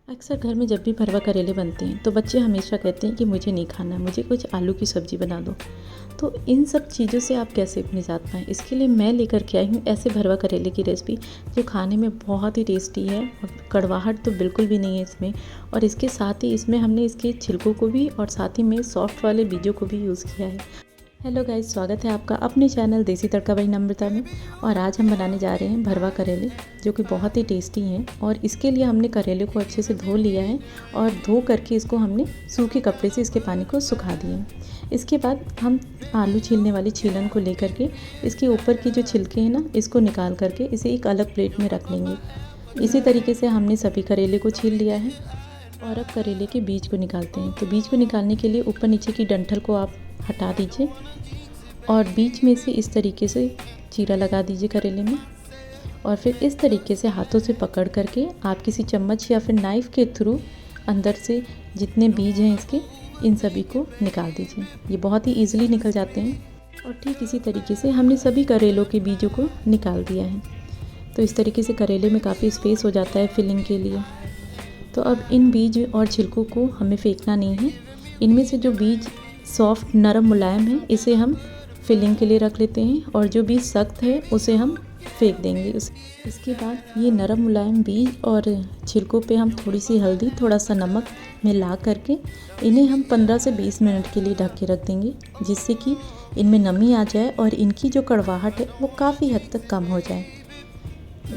अक्सर घर में जब भी भरवा करेले बनते हैं तो बच्चे हमेशा कहते हैं कि मुझे नहीं खाना, मुझे कुछ आलू की सब्ज़ी बना दो। तो इन सब चीज़ों से आप कैसे निजात पाएँ? इसके लिए मैं लेकर के आई हूँ ऐसे भरवा करेले की रेसिपी जो खाने में बहुत ही टेस्टी है और कड़वाहट तो बिल्कुल भी नहीं है इसमें। और इसके साथ ही इसमें हमने इसके छिलकों को भी और साथ ही में सॉफ्ट वाले बीजों को भी यूज़ किया है। हेलो गाइस, स्वागत है आपका अपने चैनल देसी तड़का बाई नम्रता में। और आज हम बनाने जा रहे हैं भरवा करेले जो कि बहुत ही टेस्टी हैं। और इसके लिए हमने करेले को अच्छे से धो लिया है और धो करके इसको हमने सूखे कपड़े से इसके पानी को सुखा दिए। इसके बाद हम आलू छीलने वाली छीलन को लेकर के इसके ऊपर की जो छिलके हैं ना, इसको निकाल करके इसे एक अलग प्लेट में रख लेंगे। इसी तरीके से हमने सभी करेले को छील लिया है। और अब करेले के बीज को निकालते हैं। तो बीज को निकालने के लिए ऊपर नीचे की डंठल को आप हटा दीजिए और बीच में से इस तरीके से चीरा लगा दीजिए करेले में। और फिर इस तरीके से हाथों से पकड़ करके आप किसी चम्मच या फिर नाइफ़ के थ्रू अंदर से जितने बीज हैं इसके, इन सभी को निकाल दीजिए। ये बहुत ही ईजिली निकल जाते हैं। और ठीक इसी तरीके से हमने सभी करेलों के बीजों को निकाल दिया है। तो इस तरीके से करेले में काफ़ी स्पेस हो जाता है फिलिंग के लिए। तो अब इन बीज और छिलकों को हमें फेंकना नहीं है। इनमें से जो बीज सॉफ्ट नरम मुलायम है इसे हम फिलिंग के लिए रख लेते हैं और जो बीज सख्त है उसे हम फेंक देंगे। इसके बाद ये नरम मुलायम बीज और छिलकों पे हम थोड़ी सी हल्दी, थोड़ा सा नमक मिला करके इन्हें हम 15 से 20 मिनट के लिए ढक के रख देंगे, जिससे कि इनमें नमी आ जाए और इनकी जो कड़वाहट है वो काफ़ी हद तक कम हो जाए।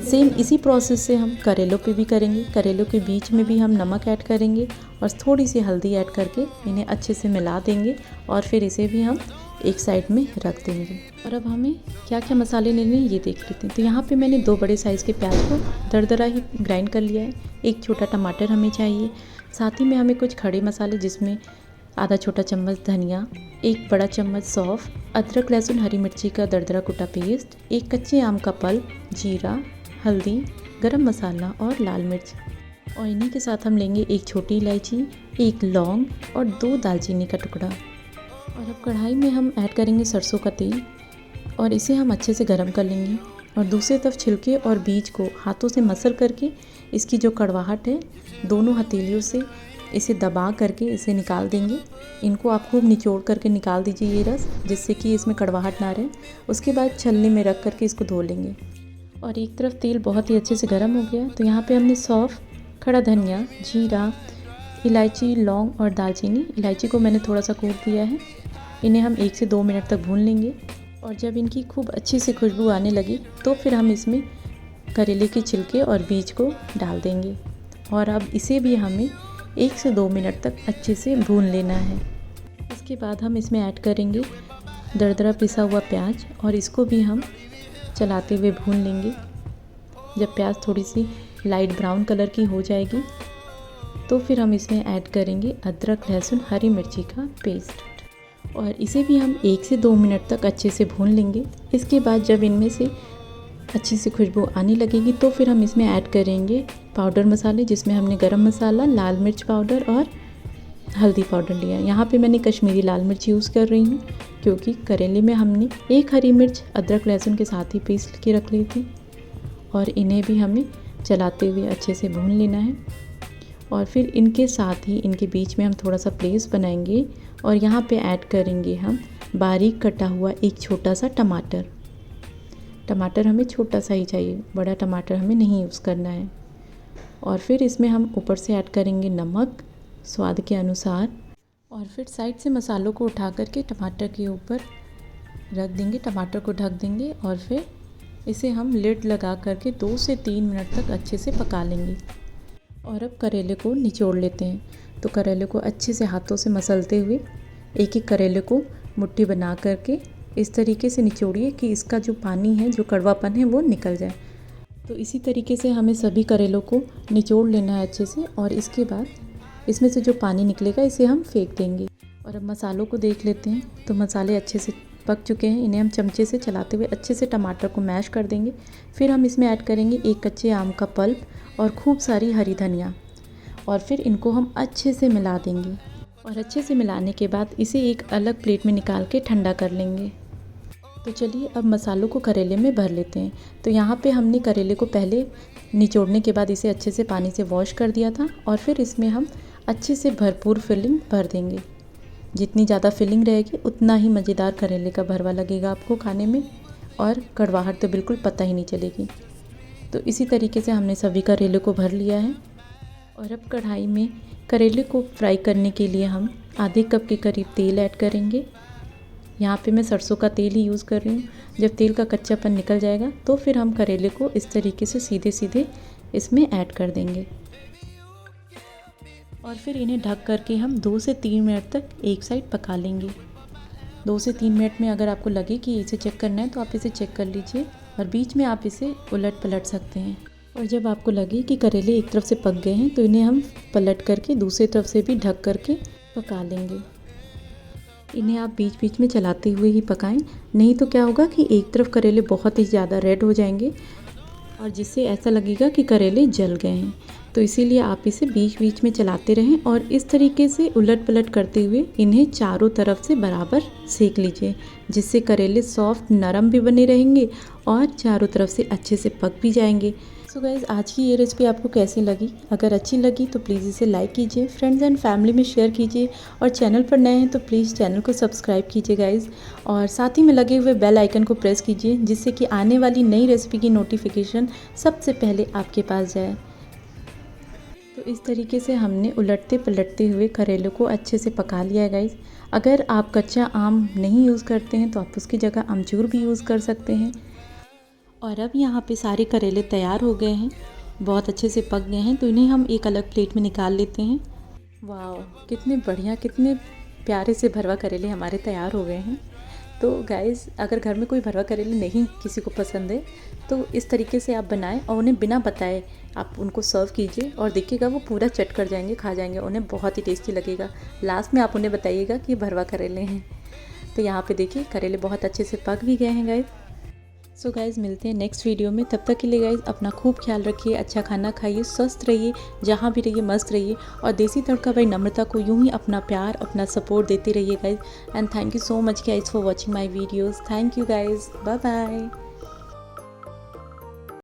सेम इसी प्रोसेस से हम करेलों पे भी करेंगे। करेलों के बीच में भी हम नमक ऐड करेंगे और थोड़ी सी हल्दी ऐड करके इन्हें अच्छे से मिला देंगे और फिर इसे भी हम एक साइड में रख देंगे। और अब हमें क्या क्या मसाले लेने हैं ये देख लेते हैं। तो यहाँ पे मैंने 2 बड़े साइज़ के प्याज को दरदरा ही ग्राइंड कर लिया है। एक छोटा टमाटर हमें चाहिए। साथ ही में हमें कुछ खड़े मसाले जिसमें आधा छोटा चम्मच धनिया, एक बड़ा चम्मच सौंफ, अदरक लहसुन हरी मिर्ची का दरदरा कुटा पेस्ट, एक कच्चे आम का पल्प, जीरा, हल्दी, गरम मसाला और लाल मिर्च। और इन्हीं के साथ हम लेंगे एक छोटी इलायची, एक लौंग और 2 दालचीनी का टुकड़ा। और अब कढ़ाई में हम ऐड करेंगे सरसों का तेल और इसे हम अच्छे से गरम कर लेंगे। और दूसरी तरफ छिलके और बीज को हाथों से मसल करके इसकी जो कड़वाहट है दोनों हथेलियों से इसे दबा करके इसे निकाल देंगे। इनको आप खूब निचोड़ करके निकाल दीजिए ये रस, जिससे कि इसमें कड़वाहट ना रहे। उसके बाद छलनी में रख करके इसको धो लेंगे। और एक तरफ तेल बहुत ही अच्छे से गर्म हो गया तो यहाँ पे हमने सौंफ, खड़ा धनिया, जीरा, इलायची, लौंग और दालचीनी, इलायची को मैंने थोड़ा सा कूट दिया है। इन्हें हम 1 से 2 मिनट तक भून लेंगे। और जब इनकी खूब अच्छी सी खुशबू आने लगी तो फिर हम इसमें करेले के छिलके और बीज को डाल देंगे। और अब इसे भी हमें 1 से 2 मिनट तक अच्छे से भून लेना है। इसके बाद हम इसमें ऐड करेंगे दरदरा पिसा हुआ प्याज और इसको भी हम चलाते हुए भून लेंगे। जब प्याज थोड़ी सी लाइट ब्राउन कलर की हो जाएगी तो फिर हम इसमें ऐड करेंगे अदरक लहसुन हरी मिर्ची का पेस्ट और इसे भी हम 1 से 2 मिनट तक अच्छे से भून लेंगे। इसके बाद जब इनमें से अच्छी सी खुशबू आने लगेगी तो फिर हम इसमें ऐड करेंगे पाउडर मसाले, जिसमें हमने गरम मसाला, लाल मिर्च पाउडर और हल्दी पाउडर लिया है। यहाँ पे मैंने कश्मीरी लाल मिर्च यूज़ कर रही हूँ क्योंकि करेले में हमने एक हरी मिर्च अदरक लहसुन के साथ ही पीस के रख ली थी। और इन्हें भी हमें चलाते हुए अच्छे से भून लेना है। और फिर इनके साथ ही इनके बीच में हम थोड़ा सा प्लेस बनाएंगे और यहाँ पे ऐड करेंगे हम बारीक कटा हुआ एक छोटा सा टमाटर। टमाटर हमें छोटा सा ही चाहिए, बड़ा टमाटर हमें नहीं यूज़ करना है। और फिर इसमें हम ऊपर से ऐड करेंगे नमक स्वाद के अनुसार। और फिर साइड से मसालों को उठा करके टमाटर के ऊपर रख देंगे, टमाटर को ढक देंगे और फिर इसे हम लिड लगा करके 2 से 3 मिनट तक अच्छे से पका लेंगे। और अब करेले को निचोड़ लेते हैं। तो करेले को अच्छे से हाथों से मसलते हुए एक एक करेले को मुट्ठी बना करके इस तरीके से निचोड़िए कि इसका जो पानी है, जो कड़वापन है वो निकल जाए। तो इसी तरीके से हमें सभी करेलों को निचोड़ लेना है अच्छे से। और इसके बाद इसमें से जो पानी निकलेगा इसे हम फेंक देंगे। और अब मसालों को देख लेते हैं। तो मसाले अच्छे से पक चुके हैं। इन्हें हम चमचे से चलाते हुए अच्छे से टमाटर को मैश कर देंगे। फिर हम इसमें ऐड करेंगे एक कच्चे आम का पल्प और खूब सारी हरी धनिया और फिर इनको हम अच्छे से मिला देंगे। और अच्छे से मिलाने के बाद इसे एक अलग प्लेट में निकाल के ठंडा कर लेंगे। तो चलिए अब मसालों को करेले में भर लेते हैं। तो यहाँ पे हमने करेले को पहले निचोड़ने के बाद इसे अच्छे से पानी से वॉश कर दिया था और फिर इसमें हम अच्छे से भरपूर फिलिंग भर देंगे। जितनी ज़्यादा फिलिंग रहेगी उतना ही मज़ेदार करेले का भरवा लगेगा आपको खाने में और कड़वाहट तो बिल्कुल पता ही नहीं चलेगी। तो इसी तरीके से हमने सभी करेले को भर लिया है और अब कढ़ाई में करेले को फ्राई करने के लिए हम आधे कप के करीब तेल ऐड करेंगे। यहाँ पे मैं सरसों का तेल ही यूज़ कर रही हूँ। जब तेल का कच्चापन निकल जाएगा तो फिर हम करेले को इस तरीके से सीधे सीधे इसमें ऐड कर देंगे और फिर इन्हें ढक करके हम 2 से 3 मिनट तक एक साइड पका लेंगे। 2 से 3 मिनट में अगर आपको लगे कि इसे चेक करना है तो आप इसे चेक कर लीजिए और बीच में आप इसे उलट पलट सकते हैं। और जब आपको लगे कि करेले एक तरफ से पक गए हैं तो इन्हें हम पलट करके दूसरी तरफ से भी ढक करके पका लेंगे। इन्हें आप बीच बीच में चलाते हुए ही पकाएं, नहीं तो क्या होगा कि एक तरफ करेले बहुत ही ज़्यादा रेड हो जाएंगे और जिससे ऐसा लगेगा कि करेले जल गए हैं। तो इसीलिए आप इसे बीच बीच में चलाते रहें और इस तरीके से उलट पलट करते हुए इन्हें चारों तरफ से बराबर सेक लीजिए, जिससे करेले सॉफ्ट नरम भी बने रहेंगे और चारों तरफ से अच्छे से पक भी जाएंगे। सो गाइज़, आज की ये रेसिपी आपको कैसी लगी? अगर अच्छी लगी तो प्लीज़ इसे लाइक कीजिए, फ्रेंड्स एंड फैमिली में शेयर कीजिए और चैनल पर नए हैं तो प्लीज़ चैनल को सब्सक्राइब कीजिए गाइज़ और साथ ही में लगे हुए बेल आइकन को प्रेस कीजिए, जिससे कि आने वाली नई रेसिपी की नोटिफिकेशन सबसे पहले आपके पास जाए। तो इस तरीके से हमने उलटते पलटते हुए करेले को अच्छे से पका लिया है गाइज़। अगर आप कच्चा आम नहीं यूज़ करते हैं तो आप उसकी जगह अमचूर भी यूज़ कर सकते हैं। और अब यहाँ पे सारे करेले तैयार हो गए हैं, बहुत अच्छे से पक गए हैं, तो इन्हें हम एक अलग प्लेट में निकाल लेते हैं। वाह, कितने बढ़िया, कितने प्यारे से भरवा करेले हमारे तैयार हो गए हैं। तो गाइज़, अगर घर में कोई भरवा करेले नहीं किसी को पसंद है तो इस तरीके से आप बनाएं और उन्हें बिना बताए आप उनको सर्व कीजिए और देखिएगा वो पूरा चट कर जाएंगे, खा जाएंगे, उन्हें बहुत ही टेस्टी लगेगा। लास्ट में आप उन्हें बताइएगा कि भरवा करेले हैं। तो यहाँ पे देखिए करेले बहुत अच्छे से पक भी गए हैं गाइज़। सो गाइज़, मिलते हैं नेक्स्ट वीडियो में। तब तक के लिए गाइज़ अपना खूब ख्याल रखिए, अच्छा खाना खाइए, स्वस्थ रहिए, जहाँ भी रहिए मस्त रहिए और देसी तड़का भाई नम्रता को यूँ ही अपना प्यार, अपना सपोर्ट देते रहिए guys. And thank you so much guys for watching my videos. Thank you guys, bye bye.